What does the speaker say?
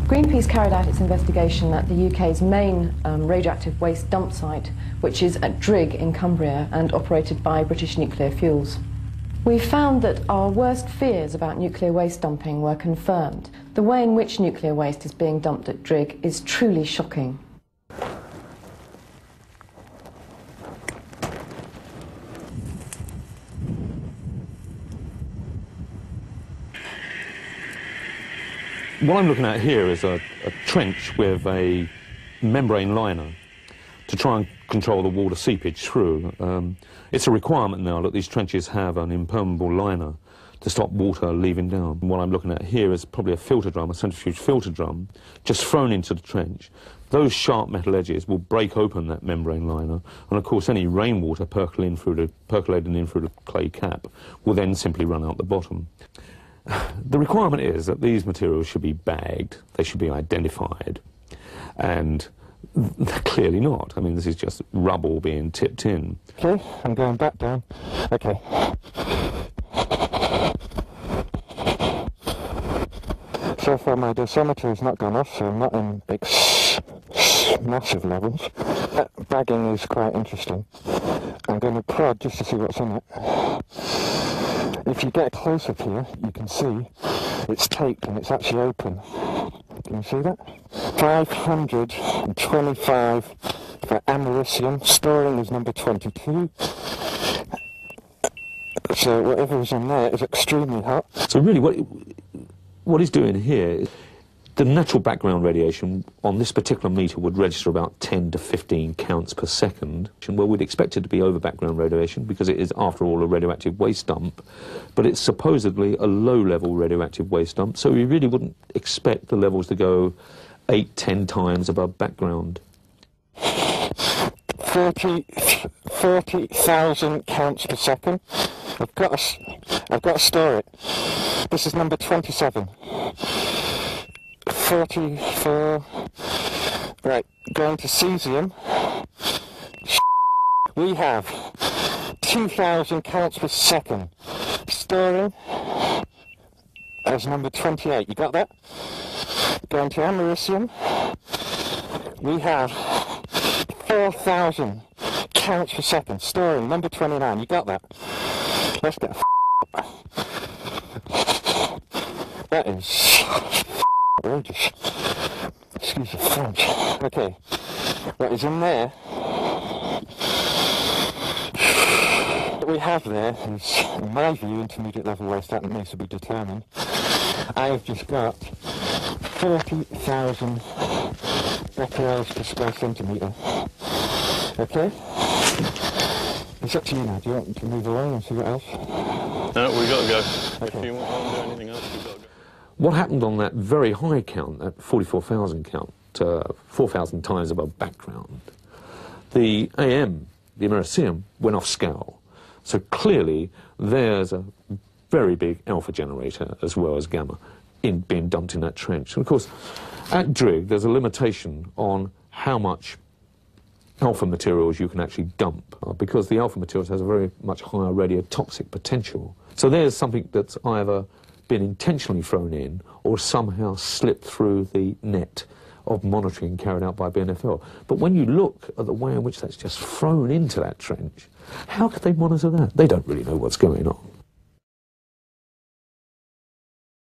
Greenpeace carried out its investigation at the UK's main radioactive waste dump site, which is at Drigg in Cumbria and operated by Britsh Nuclear Fuels. We found that our worst fears about nuclear waste dumping were confirmed. The way in which nuclear waste is being dumped at Drigg is truly shocking. What I'm looking at here is a trench with a membrane liner to try and control the water seepage through. It's a requirement now that these trenches have an impermeable liner to stop water leaving down. What I'm looking at here is probably a filter drum, a centrifuge filter drum, just thrown into the trench. Those sharp metal edges will break open that membrane liner, and of course any rainwater percolating in through the clay cap will then simply run out the bottom. The requirement is that these materials should be bagged, they should be identified, and they're clearly not. I mean, this is just rubble being tipped in. Okay, I'm going back down. Okay. So far my dosimeter has not gone off, so I'm not in big, massive levels. That bagging is quite interesting. I'm going to prod just to see what's in it. If you get close up here, you can see it's taped and it's actually open. Can you see that? 525 for americium. Storing is number 22. So whatever is in there is extremely hot. So really what he's doing here is the natural background radiation on this particular meter would register about 10 to 15 counts per second. Well, we'd expect it to be over background radiation because it is, after all, a radioactive waste dump, but it's supposedly a low-level radioactive waste dump, so we really wouldn't expect the levels to go 8-10 times above background. 30,000 counts per second. I've got to store it. This is number 27. 44. Right, going to cesium. We have 2,000 counts per second. Storing as number 28. You got that? Going to americium. We have 4,000 counts per second. Storing number 29. You got that? Let's get that is outrageous. Excuse the French. Okay, what is in there? What we have there is, in my view, intermediate level waste. That needs to be determined. I have just got 30,000 becquerels per square centimetre. Okay? It's up to you now. Do you want to move along and see what else? No, we've got to go. Okay. If you want to do anything else, we've got to go. What happened on that very high count, that 44,000 count, 4,000 times above background, the AM, the americium, went off scale. So clearly there's a very big alpha generator as well as gamma being dumped in that trench. And of course, at Drigg, there's a limitation on how much alpha materials you can actually dump, because the alpha materials has a very much higher radiotoxic potential. So there's something that's either been intentionally thrown in or somehow slipped through the net of monitoring carried out by BNFL. But when you look at the way in which that's just thrown into that trench, how could they monitor that? They don't really know what's going on.